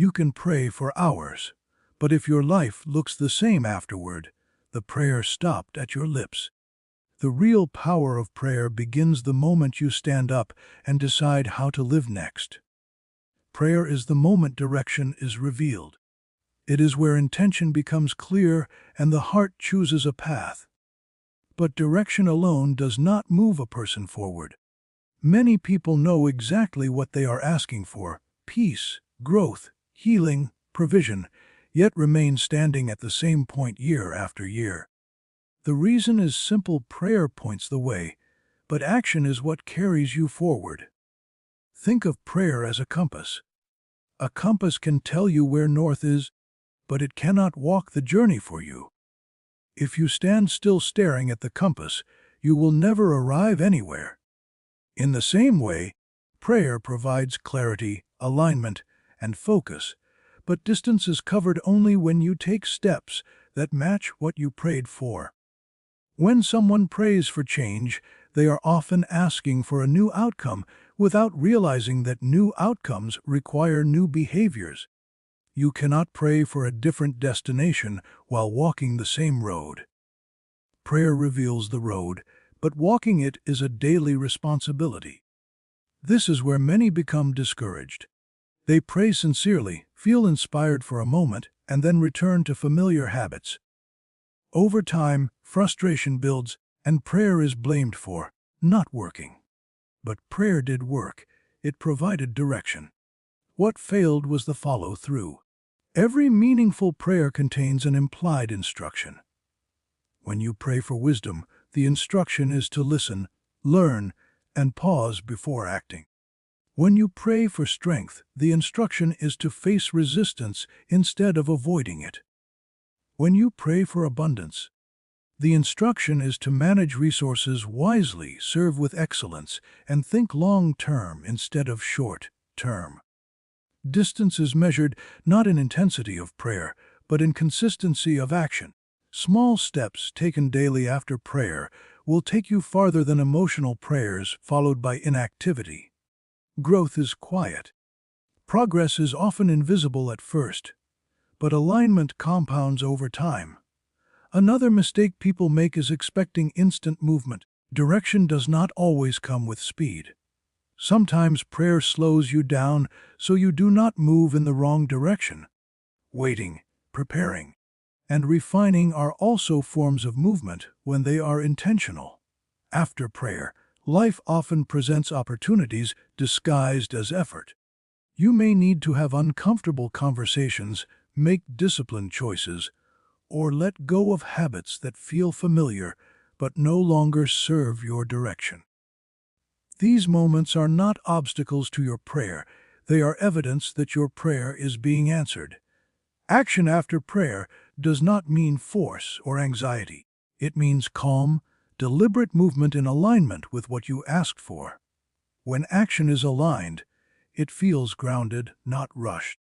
You can pray for hours, but if your life looks the same afterward, the prayer stopped at your lips. The real power of prayer begins the moment you stand up and decide how to live next. Prayer is the moment direction is revealed. It is where intention becomes clear and the heart chooses a path. But direction alone does not move a person forward. Many people know exactly what they are asking for: peace, growth, healing, provision, yet remain standing at the same point year after year. The reason is simple: prayer points the way, but action is what carries you forward. Think of prayer as a compass. A compass can tell you where north is, but it cannot walk the journey for you. If you stand still staring at the compass, you will never arrive anywhere. In the same way, prayer provides clarity, alignment, and focus, but distance is covered only when you take steps that match what you prayed for. When someone prays for change, they are often asking for a new outcome without realizing that new outcomes require new behaviors. You cannot pray for a different destination while walking the same road. Prayer reveals the road, but walking it is a daily responsibility. This is where many become discouraged. They pray sincerely, feel inspired for a moment, and then return to familiar habits. Over time, frustration builds, and prayer is blamed for not working. But prayer did work. It provided direction. What failed was the follow-through. Every meaningful prayer contains an implied instruction. When you pray for wisdom, the instruction is to listen, learn, and pause before acting. When you pray for strength, the instruction is to face resistance instead of avoiding it. When you pray for abundance, the instruction is to manage resources wisely, serve with excellence, and think long-term instead of short-term. Distance is measured not in intensity of prayer, but in consistency of action. Small steps taken daily after prayer will take you farther than emotional prayers followed by inactivity. Growth is quiet. Progress is often invisible at first, but alignment compounds over time. Another mistake people make is expecting instant movement. Direction does not always come with speed. Sometimes prayer slows you down so you do not move in the wrong direction. Waiting, preparing, and refining are also forms of movement when they are intentional. After prayer, life often presents opportunities disguised as effort. You may need to have uncomfortable conversations, make disciplined choices, or let go of habits that feel familiar but no longer serve your direction. These moments are not obstacles to your prayer. They are evidence that your prayer is being answered. Action after prayer does not mean force or anxiety. It means calm, deliberate movement in alignment with what you asked for. When action is aligned, it feels grounded, not rushed.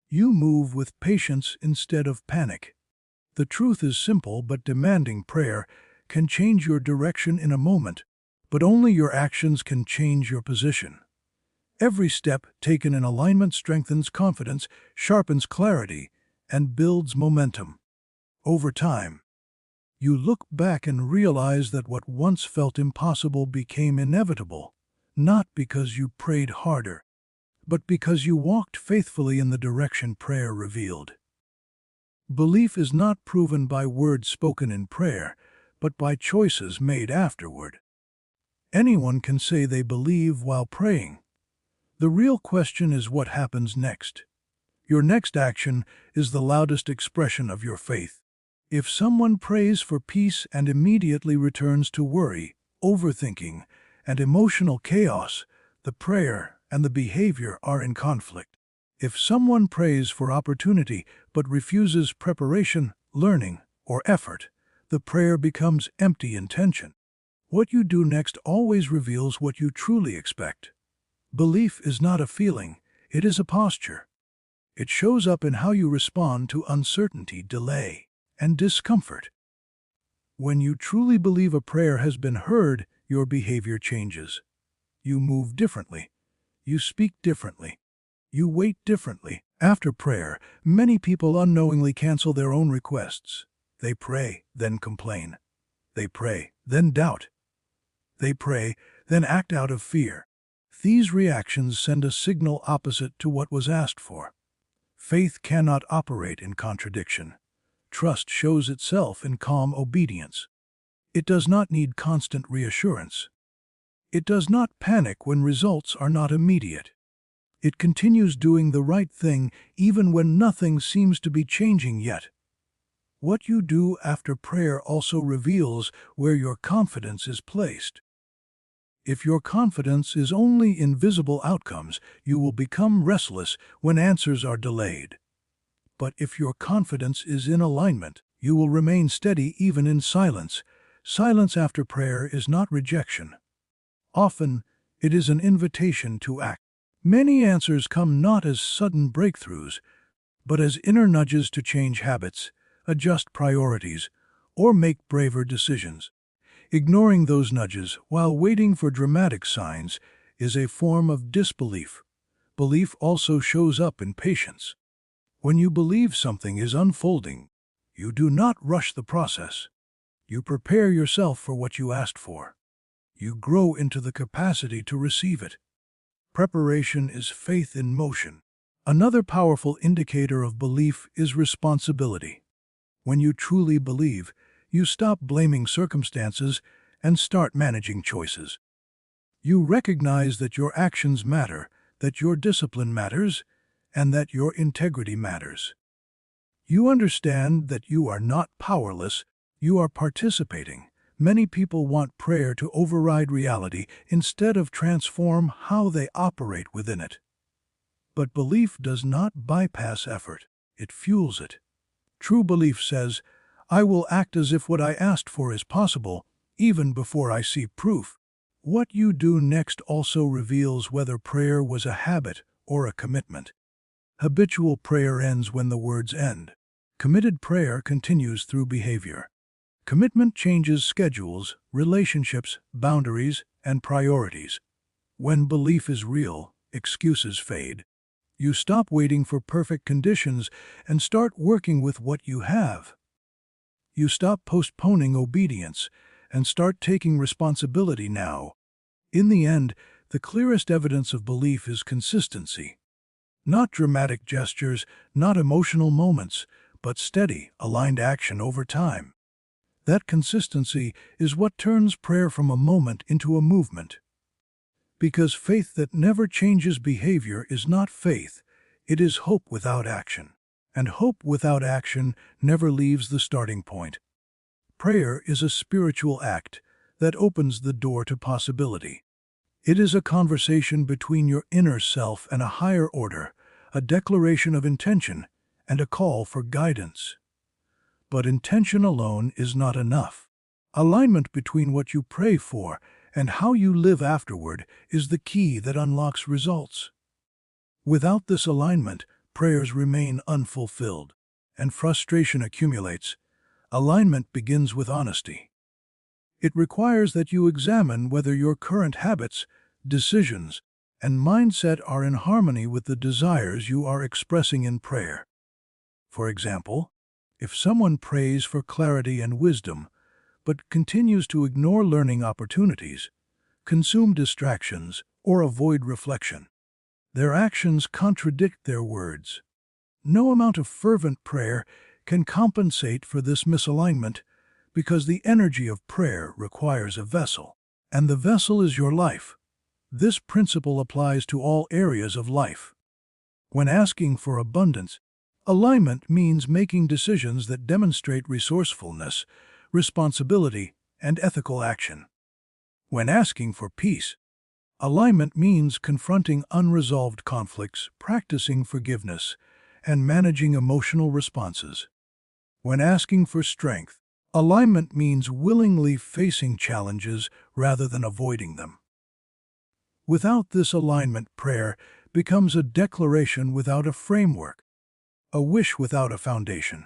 You move with patience instead of panic. The truth is simple, but demanding prayer can change your direction in a moment, but only your actions can change your position. Every step taken in alignment strengthens confidence, sharpens clarity, and builds momentum. Over time, you look back and realize that what once felt impossible became inevitable, not because you prayed harder, but because you walked faithfully in the direction prayer revealed. Belief is not proven by words spoken in prayer, but by choices made afterward. Anyone can say they believe while praying. The real question is what happens next. Your next action is the loudest expression of your faith. If someone prays for peace and immediately returns to worry, overthinking, and emotional chaos, the prayer and the behavior are in conflict. If someone prays for opportunity but refuses preparation, learning, or effort, the prayer becomes empty intention. What you do next always reveals what you truly expect. Belief is not a feeling, it is a posture. It shows up in how you respond to uncertainty, delay, and discomfort. When you truly believe a prayer has been heard, your behavior changes. You move differently. You speak differently. You wait differently. After prayer, many people unknowingly cancel their own requests. They pray, then complain. They pray, then doubt. They pray, then act out of fear. These reactions send a signal opposite to what was asked for. Faith cannot operate in contradiction. Trust shows itself in calm obedience. It does not need constant reassurance. It does not panic when results are not immediate. It continues doing the right thing even when nothing seems to be changing yet. What you do after prayer also reveals where your confidence is placed. If your confidence is only in visible outcomes, you will become restless when answers are delayed. But if your confidence is in alignment, you will remain steady even in silence. Silence after prayer is not rejection. Often, it is an invitation to act. Many answers come not as sudden breakthroughs, but as inner nudges to change habits, adjust priorities, or make braver decisions. Ignoring those nudges while waiting for dramatic signs is a form of disbelief. Belief also shows up in patience. When you believe something is unfolding, you do not rush the process. You prepare yourself for what you asked for. You grow into the capacity to receive it. Preparation is faith in motion. Another powerful indicator of belief is responsibility. When you truly believe, you stop blaming circumstances and start managing choices. You recognize that your actions matter, that your discipline matters, and that your integrity matters. You understand that you are not powerless, you are participating. Many people want prayer to override reality instead of transform how they operate within it. But belief does not bypass effort, it fuels it. True belief says, I will act as if what I asked for is possible, even before I see proof. What you do next also reveals whether prayer was a habit or a commitment. Habitual prayer ends when the words end. Committed prayer continues through behavior. Commitment changes schedules, relationships, boundaries, and priorities. When belief is real, excuses fade. You stop waiting for perfect conditions and start working with what you have. You stop postponing obedience and start taking responsibility now. In the end, the clearest evidence of belief is consistency. Not dramatic gestures, not emotional moments, but steady, aligned action over time. That consistency is what turns prayer from a moment into a movement. Because faith that never changes behavior is not faith, it is hope without action. And hope without action never leaves the starting point. Prayer is a spiritual act that opens the door to possibility. It is a conversation between your inner self and a higher order, a declaration of intention, and a call for guidance. But intention alone is not enough. Alignment between what you pray for and how you live afterward is the key that unlocks results. Without this alignment, prayers remain unfulfilled, and frustration accumulates. Alignment begins with honesty. It requires that you examine whether your current habits, decisions, and mindset are in harmony with the desires you are expressing in prayer. For example, if someone prays for clarity and wisdom, but continues to ignore learning opportunities, consume distractions, or avoid reflection, their actions contradict their words. No amount of fervent prayer can compensate for this misalignment because the energy of prayer requires a vessel, and the vessel is your life. This principle applies to all areas of life. When asking for abundance, alignment means making decisions that demonstrate resourcefulness, responsibility, and ethical action. When asking for peace, alignment means confronting unresolved conflicts, practicing forgiveness, and managing emotional responses. When asking for strength, alignment means willingly facing challenges rather than avoiding them. Without this alignment, prayer becomes a declaration without a framework, a wish without a foundation.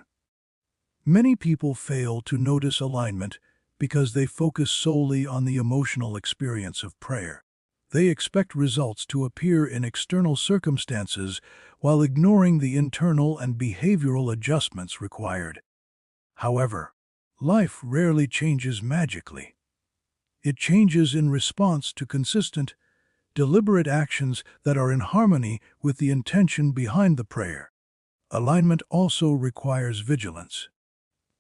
Many people fail to notice alignment because they focus solely on the emotional experience of prayer. They expect results to appear in external circumstances while ignoring the internal and behavioral adjustments required. However, life rarely changes magically. It changes in response to consistent, deliberate actions that are in harmony with the intention behind the prayer. Alignment also requires vigilance.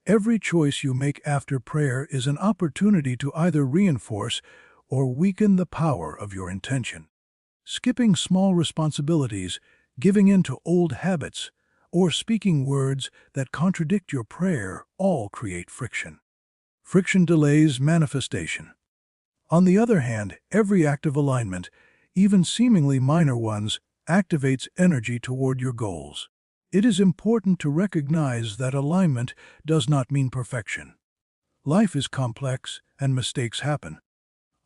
Every choice you make after prayer is an opportunity to either reinforce or weaken the power of your intention. Skipping small responsibilities, giving in to old habits, or speaking words that contradict your prayer all create friction. Friction delays manifestation. On the other hand, every act of alignment, even seemingly minor ones, activates energy toward your goals. It is important to recognize that alignment does not mean perfection. Life is complex and mistakes happen.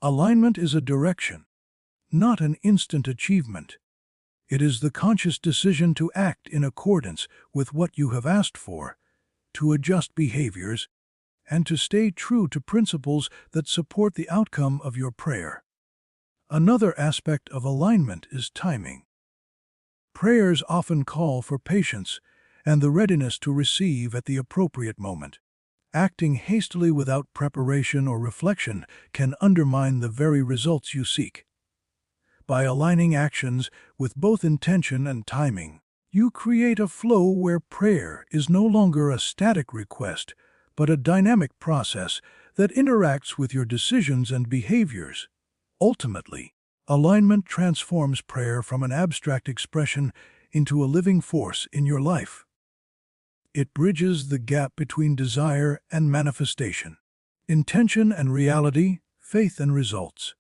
Alignment is a direction, not an instant achievement. It is the conscious decision to act in accordance with what you have asked for, to adjust behaviors, and to stay true to principles that support the outcome of your prayer. Another aspect of alignment is timing. Prayers often call for patience and the readiness to receive at the appropriate moment. Acting hastily without preparation or reflection can undermine the very results you seek. By aligning actions with both intention and timing, you create a flow where prayer is no longer a static request, but a dynamic process that interacts with your decisions and behaviors. Ultimately, alignment transforms prayer from an abstract expression into a living force in your life. It bridges the gap between desire and manifestation, intention and reality, faith and results.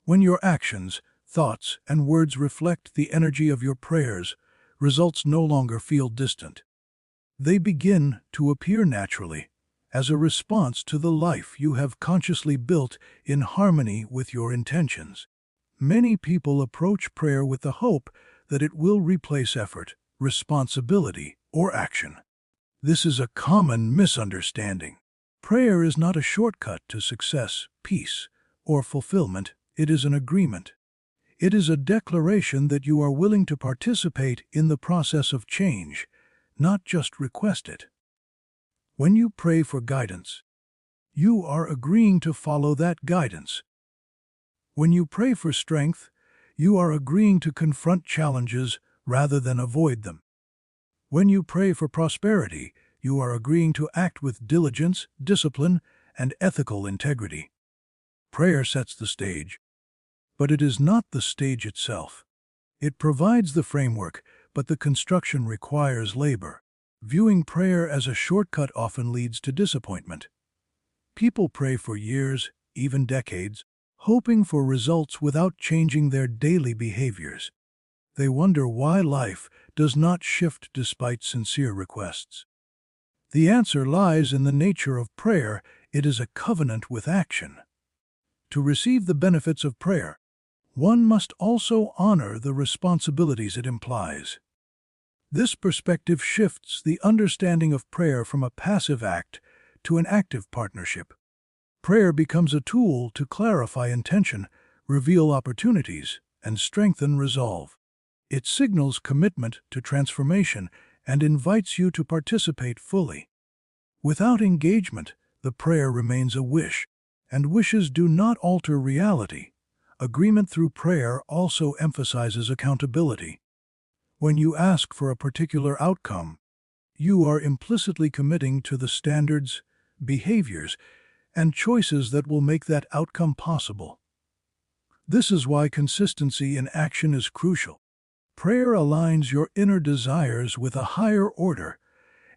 When your actions, thoughts, and words reflect the energy of your prayers, results no longer feel distant. They begin to appear naturally, as a response to the life you have consciously built in harmony with your intentions. Many people approach prayer with the hope that it will replace effort, responsibility, or action. This is a common misunderstanding. Prayer is not a shortcut to success, peace, or fulfillment. It is an agreement. It is a declaration that you are willing to participate in the process of change, not just request it. When you pray for guidance, you are agreeing to follow that guidance. When you pray for strength, you are agreeing to confront challenges rather than avoid them. When you pray for prosperity, you are agreeing to act with diligence, discipline, and ethical integrity. Prayer sets the stage, but it is not the stage itself. It provides the framework, but the construction requires labor. Viewing prayer as a shortcut often leads to disappointment. People pray for years, even decades, hoping for results without changing their daily behaviors. They wonder why life does not shift despite sincere requests. The answer lies in the nature of prayer. It is a covenant with action. To receive the benefits of prayer, one must also honor the responsibilities it implies. This perspective shifts the understanding of prayer from a passive act to an active partnership. Prayer becomes a tool to clarify intention, reveal opportunities, and strengthen resolve. It signals commitment to transformation and invites you to participate fully. Without engagement, the prayer remains a wish, and wishes do not alter reality. Agreement through prayer also emphasizes accountability. When you ask for a particular outcome, you are implicitly committing to the standards, behaviors, and choices that will make that outcome possible. This is why consistency in action is crucial. Prayer aligns your inner desires with a higher order,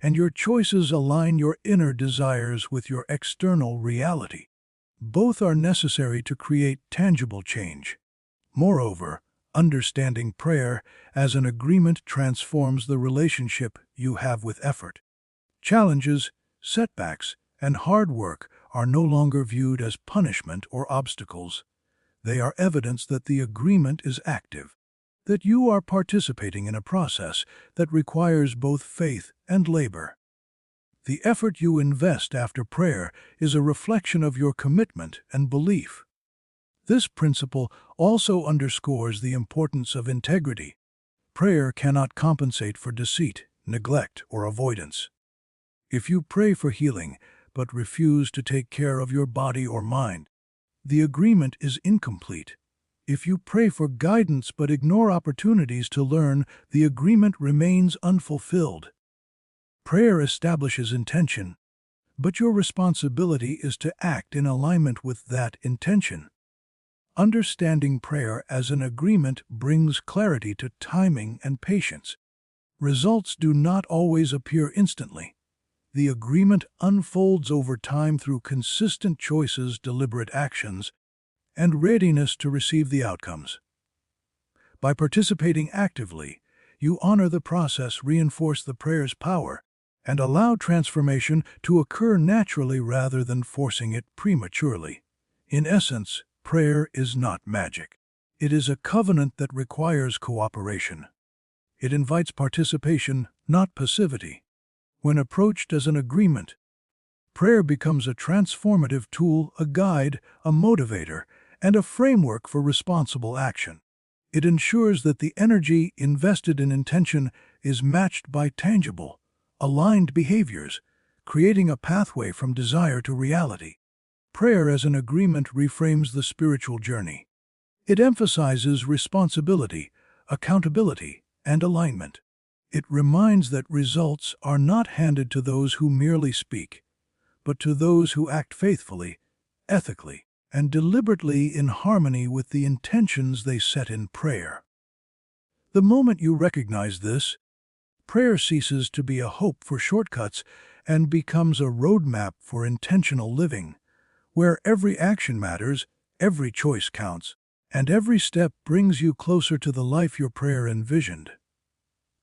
and your choices align your inner desires with your external reality. Both are necessary to create tangible change. Moreover, understanding prayer as an agreement transforms the relationship you have with effort. Challenges, setbacks, and hard work are no longer viewed as punishment or obstacles. They are evidence that the agreement is active, that you are participating in a process that requires both faith and labor. The effort you invest after prayer is a reflection of your commitment and belief. This principle also underscores the importance of integrity. Prayer cannot compensate for deceit, neglect, or avoidance. If you pray for healing but refuse to take care of your body or mind, the agreement is incomplete. If you pray for guidance but ignore opportunities to learn, the agreement remains unfulfilled. Prayer establishes intention, but your responsibility is to act in alignment with that intention. Understanding prayer as an agreement brings clarity to timing and patience. Results do not always appear instantly. The agreement unfolds over time through consistent choices, deliberate actions, and readiness to receive the outcomes. By participating actively, you honor the process, reinforce the prayer's power, and allow transformation to occur naturally rather than forcing it prematurely. In essence, prayer is not magic. It is a covenant that requires cooperation. It invites participation, not passivity. When approached as an agreement, prayer becomes a transformative tool, a guide, a motivator, and a framework for responsible action. It ensures that the energy invested in intention is matched by tangible, aligned behaviors, creating a pathway from desire to reality. Prayer as an agreement reframes the spiritual journey. It emphasizes responsibility, accountability, and alignment. It reminds that results are not handed to those who merely speak, but to those who act faithfully, ethically, and deliberately in harmony with the intentions they set in prayer. The moment you recognize this, prayer ceases to be a hope for shortcuts and becomes a roadmap for intentional living, where every action matters, every choice counts, and every step brings you closer to the life your prayer envisioned.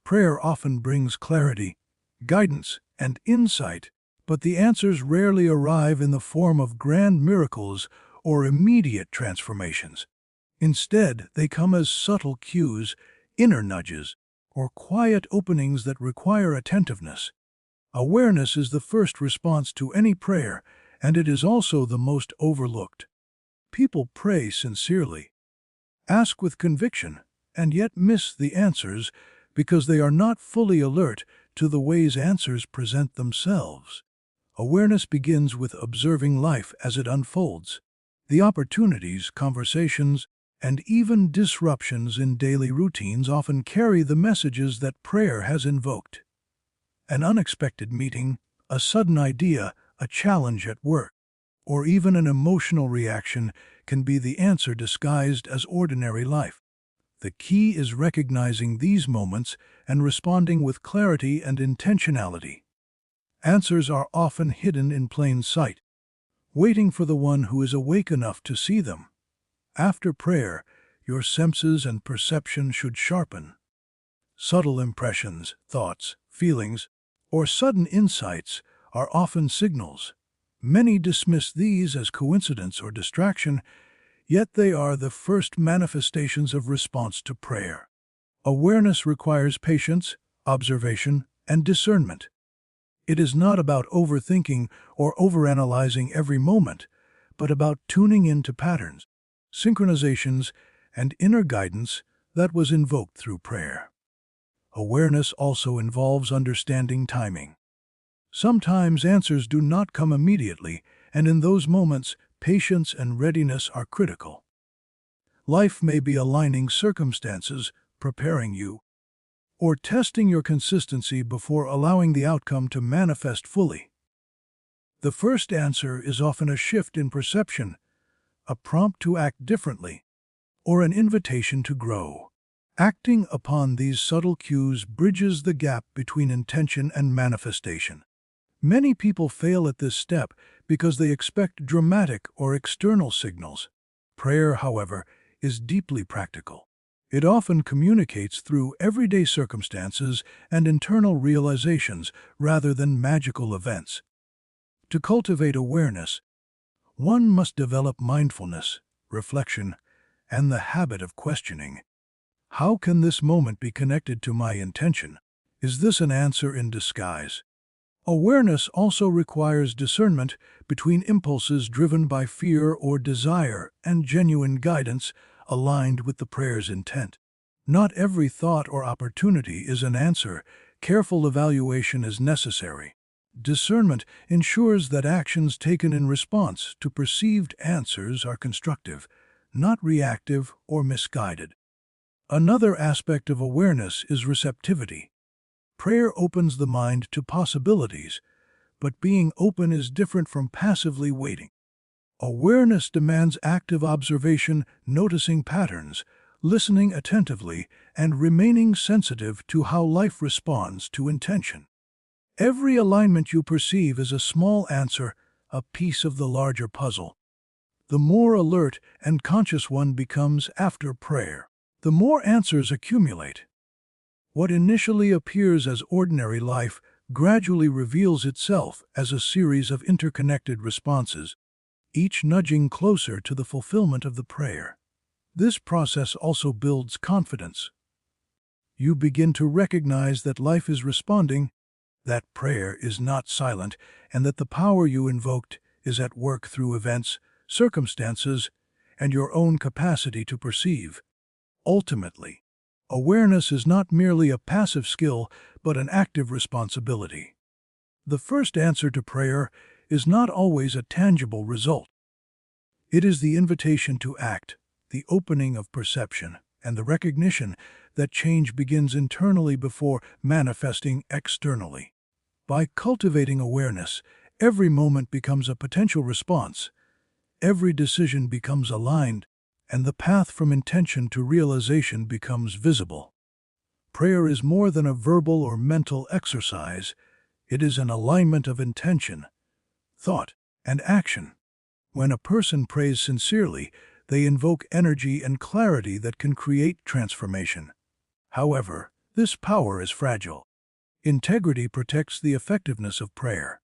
Prayer often brings clarity, guidance, and insight, but the answers rarely arrive in the form of grand miracles or immediate transformations. Instead, they come as subtle cues, inner nudges, or quiet openings that require attentiveness. Awareness is the first response to any prayer, and it is also the most overlooked. People pray sincerely, ask with conviction, and yet miss the answers because they are not fully alert to the ways answers present themselves. Awareness begins with observing life as it unfolds. The opportunities, conversations, and even disruptions in daily routines often carry the messages that prayer has invoked. An unexpected meeting, a sudden idea, a challenge at work, or even an emotional reaction can be the answer disguised as ordinary life. The key is recognizing these moments and responding with clarity and intentionality. Answers are often hidden in plain sight, waiting for the one who is awake enough to see them. After prayer, your senses and perception should sharpen. Subtle impressions, thoughts, feelings, or sudden insights are often signals. Many dismiss these as coincidence or distraction, yet they are the first manifestations of response to prayer. Awareness requires patience, observation, and discernment. It is not about overthinking or overanalyzing every moment, but about tuning into patterns, synchronizations, and inner guidance that was invoked through prayer. Awareness also involves understanding timing. Sometimes answers do not come immediately, and in those moments, patience and readiness are critical. Life may be aligning circumstances, preparing you, or testing your consistency before allowing the outcome to manifest fully. The first answer is often a shift in perception, a prompt to act differently, or an invitation to grow. Acting upon these subtle cues bridges the gap between intention and manifestation. Many people fail at this step because they expect dramatic or external signals. Prayer, however, is deeply practical. It often communicates through everyday circumstances and internal realizations rather than magical events. To cultivate awareness, one must develop mindfulness, reflection, and the habit of questioning. How can this moment be connected to my intention? Is this an answer in disguise? Awareness also requires discernment between impulses driven by fear or desire and genuine guidance aligned with the prayer's intent. Not every thought or opportunity is an answer. Careful evaluation is necessary. Discernment ensures that actions taken in response to perceived answers are constructive, not reactive or misguided. Another aspect of awareness is receptivity. Prayer opens the mind to possibilities, but being open is different from passively waiting. Awareness demands active observation, noticing patterns, listening attentively, and remaining sensitive to how life responds to intention. Every alignment you perceive is a small answer, a piece of the larger puzzle. The more alert and conscious one becomes after prayer, the more answers accumulate. What initially appears as ordinary life gradually reveals itself as a series of interconnected responses, each nudging closer to the fulfillment of the prayer. This process also builds confidence. You begin to recognize that life is responding, that prayer is not silent, and that the power you invoked is at work through events, circumstances, and your own capacity to perceive. Ultimately, awareness is not merely a passive skill, but an active responsibility. The first answer to prayer is not always a tangible result. It is the invitation to act, the opening of perception, and the recognition that change begins internally before manifesting externally. By cultivating awareness, every moment becomes a potential response, every decision becomes aligned, and the path from intention to realization becomes visible. Prayer is more than a verbal or mental exercise. It is an alignment of intention, thought, and action. When a person prays sincerely, they invoke energy and clarity that can create transformation. However, this power is fragile. Integrity protects the effectiveness of prayer.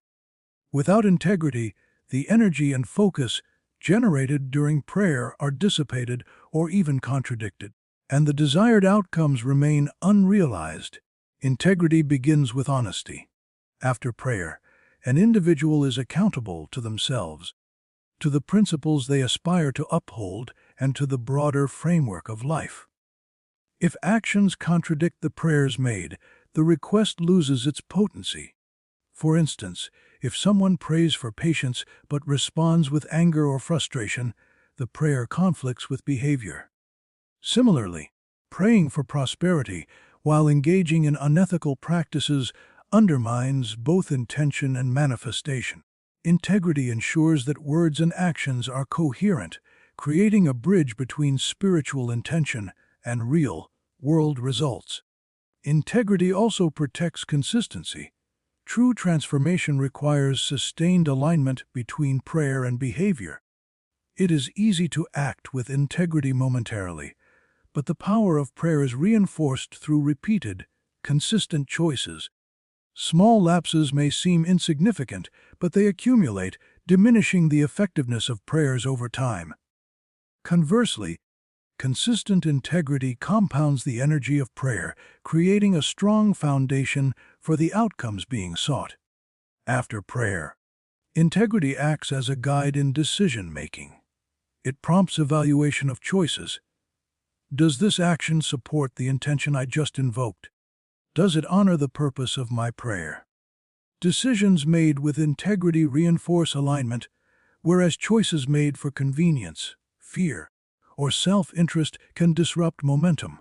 Without integrity, the energy and focus generated during prayer are dissipated or even contradicted, and the desired outcomes remain unrealized. Integrity begins with honesty. After prayer, an individual is accountable to themselves, to the principles they aspire to uphold, and to the broader framework of life. If actions contradict the prayers made, the request loses its potency. For instance, if someone prays for patience but responds with anger or frustration, the prayer conflicts with behavior. Similarly, praying for prosperity while engaging in unethical practices undermines both intention and manifestation. Integrity ensures that words and actions are coherent, creating a bridge between spiritual intention and real-world results. Integrity also protects consistency. True transformation requires sustained alignment between prayer and behavior. It is easy to act with integrity momentarily, but the power of prayer is reinforced through repeated, consistent choices. Small lapses may seem insignificant, but they accumulate, diminishing the effectiveness of prayers over time. Conversely, consistent integrity compounds the energy of prayer, creating a strong foundation for the outcomes being sought. After prayer, integrity acts as a guide in decision-making. It prompts evaluation of choices. Does this action support the intention I just invoked? Does it honor the purpose of my prayer? Decisions made with integrity reinforce alignment, whereas choices made for convenience, fear, or self-interest can disrupt momentum.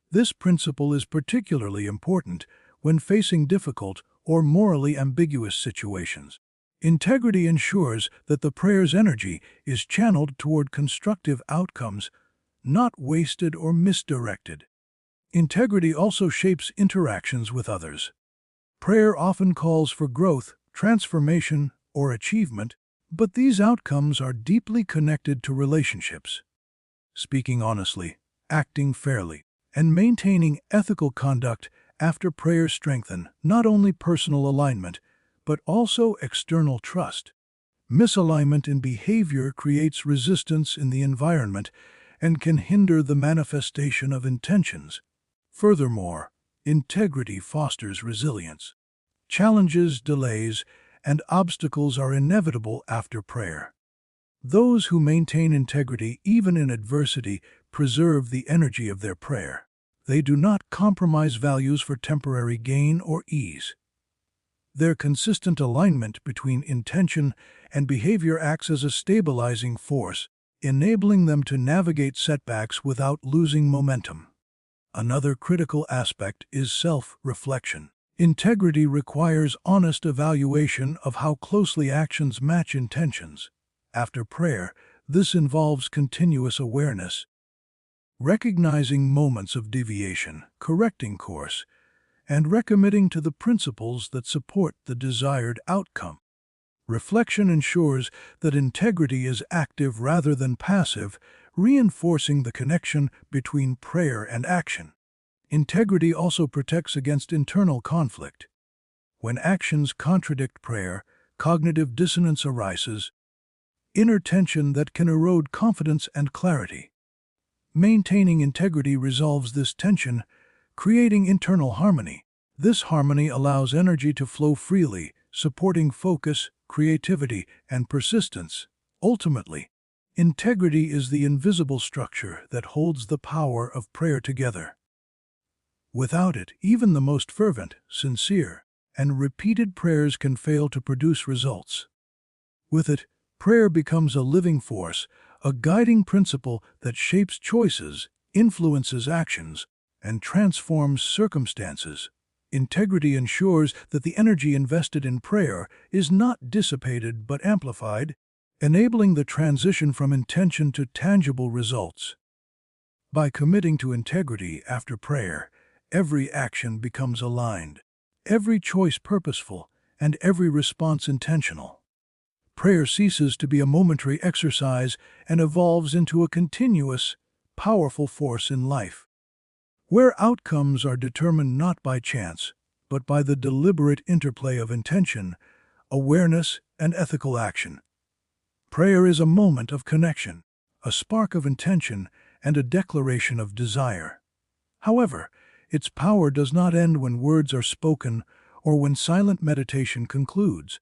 This principle is particularly important when facing difficult or morally ambiguous situations. Integrity ensures that the prayer's energy is channeled toward constructive outcomes, not wasted or misdirected. Integrity also shapes interactions with others. Prayer often calls for growth, transformation, or achievement, but these outcomes are deeply connected to relationships. Speaking honestly, acting fairly, and maintaining ethical conduct after prayer strengthen not only personal alignment, but also external trust. Misalignment in behavior creates resistance in the environment and can hinder the manifestation of intentions. Furthermore, integrity fosters resilience. Challenges, delays, and obstacles are inevitable after prayer. Those who maintain integrity even in adversity preserve the energy of their prayer. They do not compromise values for temporary gain or ease. Their consistent alignment between intention and behavior acts as a stabilizing force, enabling them to navigate setbacks without losing momentum. Another critical aspect is self-reflection. Integrity requires honest evaluation of how closely actions match intentions. After prayer, this involves continuous awareness, recognizing moments of deviation, correcting course, and recommitting to the principles that support the desired outcome. Reflection ensures that integrity is active rather than passive, reinforcing the connection between prayer and action. Integrity also protects against internal conflict. When actions contradict prayer, cognitive dissonance arises, inner tension that can erode confidence and clarity. Maintaining integrity resolves this tension, creating internal harmony. This harmony allows energy to flow freely, supporting focus, creativity, and persistence. Ultimately, integrity is the invisible structure that holds the power of prayer together. Without it, even the most fervent, sincere, and repeated prayers can fail to produce results. With it, prayer becomes a living force, a guiding principle that shapes choices, influences actions, and transforms circumstances. Integrity ensures that the energy invested in prayer is not dissipated but amplified, enabling the transition from intention to tangible results. By committing to integrity after prayer, every action becomes aligned, every choice purposeful, and every response intentional. Prayer ceases to be a momentary exercise and evolves into a continuous, powerful force in life, where outcomes are determined not by chance, but by the deliberate interplay of intention, awareness, and ethical action. Prayer is a moment of connection, a spark of intention, and a declaration of desire. However, its power does not end when words are spoken or when silent meditation concludes.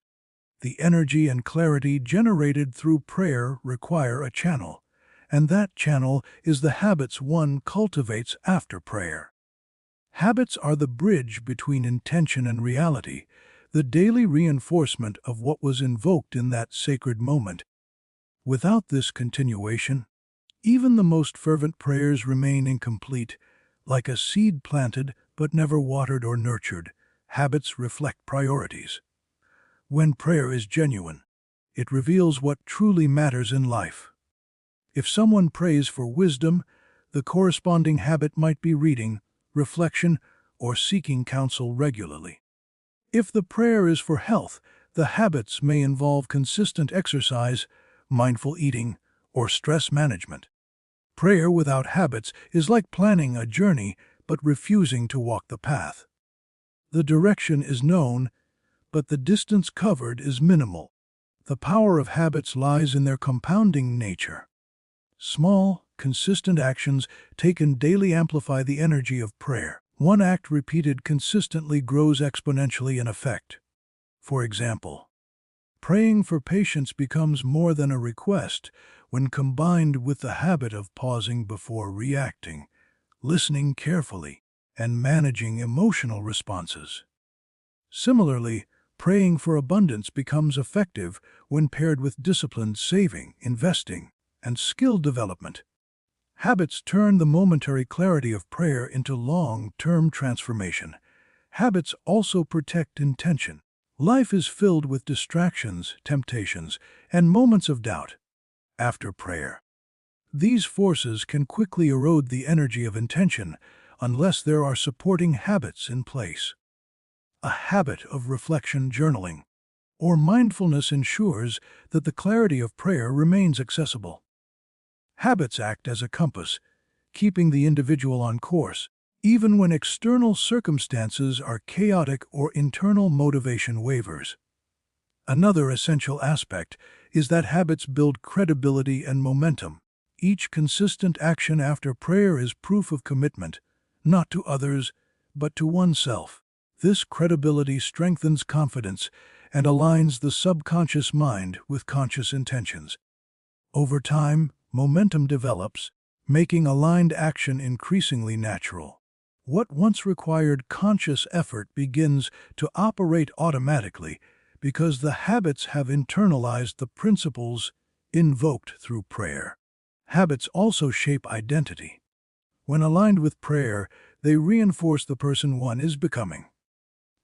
The energy and clarity generated through prayer require a channel, and that channel is the habits one cultivates after prayer. Habits are the bridge between intention and reality, the daily reinforcement of what was invoked in that sacred moment. Without this continuation, even the most fervent prayers remain incomplete. Like a seed planted but never watered or nurtured, habits reflect priorities. When prayer is genuine, it reveals what truly matters in life. If someone prays for wisdom, the corresponding habit might be reading, reflection, or seeking counsel regularly. If the prayer is for health, the habits may involve consistent exercise, mindful eating, or stress management. Prayer without habits is like planning a journey but refusing to walk the path. The direction is known, but the distance covered is minimal. The power of habits lies in their compounding nature. Small, consistent actions taken daily amplify the energy of prayer. One act repeated consistently grows exponentially in effect. For example, praying for patience becomes more than a request when combined with the habit of pausing before reacting, listening carefully, and managing emotional responses. Similarly, praying for abundance becomes effective when paired with disciplined saving, investing, and skill development. Habits turn the momentary clarity of prayer into long-term transformation. Habits also protect intention. Life is filled with distractions, temptations, and moments of doubt. After prayer, these forces can quickly erode the energy of intention unless there are supporting habits in place. A habit of reflection, journaling, or mindfulness ensures that the clarity of prayer remains accessible. Habits act as a compass, keeping the individual on course, even when external circumstances are chaotic or internal motivation wavers. Another essential aspect is that habits build credibility and momentum. Each consistent action after prayer is proof of commitment, not to others, but to oneself. This credibility strengthens confidence and aligns the subconscious mind with conscious intentions. Over time, momentum develops, making aligned action increasingly natural. What once required conscious effort begins to operate automatically because the habits have internalized the principles invoked through prayer. Habits also shape identity. When aligned with prayer, they reinforce the person one is becoming.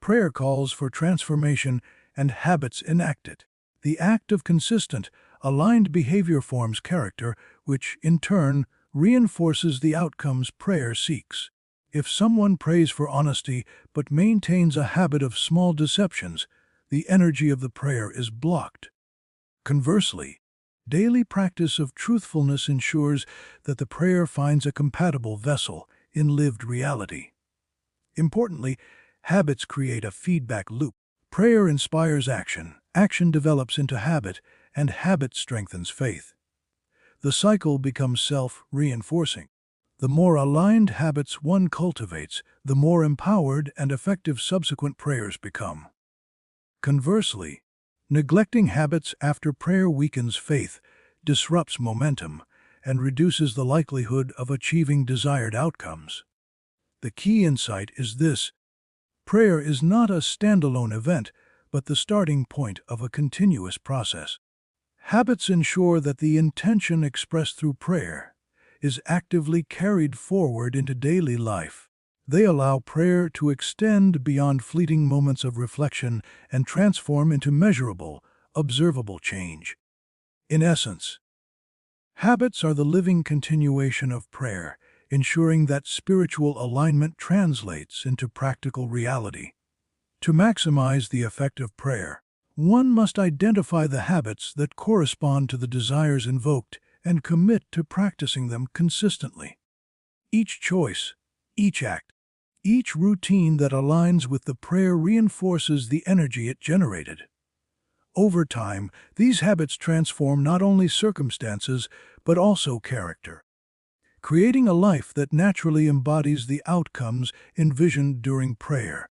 Prayer calls for transformation and habits enact it. The act of consistent, aligned behavior forms character, which, in turn, reinforces the outcomes prayer seeks. If someone prays for honesty but maintains a habit of small deceptions, the energy of the prayer is blocked. Conversely, daily practice of truthfulness ensures that the prayer finds a compatible vessel in lived reality. Importantly, habits create a feedback loop. Prayer inspires action, action develops into habit, and habit strengthens faith. The cycle becomes self-reinforcing. The more aligned habits one cultivates, the more empowered and effective subsequent prayers become. Conversely, neglecting habits after prayer weakens faith, disrupts momentum, and reduces the likelihood of achieving desired outcomes. The key insight is this: prayer is not a standalone event, but the starting point of a continuous process. Habits ensure that the intention expressed through prayer is actively carried forward into daily life. They allow prayer to extend beyond fleeting moments of reflection and transform into measurable, observable change. In essence, habits are the living continuation of prayer, ensuring that spiritual alignment translates into practical reality. To maximize the effect of prayer, one must identify the habits that correspond to the desires invoked and commit to practicing them consistently. Each choice, each act, each routine that aligns with the prayer reinforces the energy it generated. Over time, these habits transform not only circumstances, but also character, creating a life that naturally embodies the outcomes envisioned during prayer.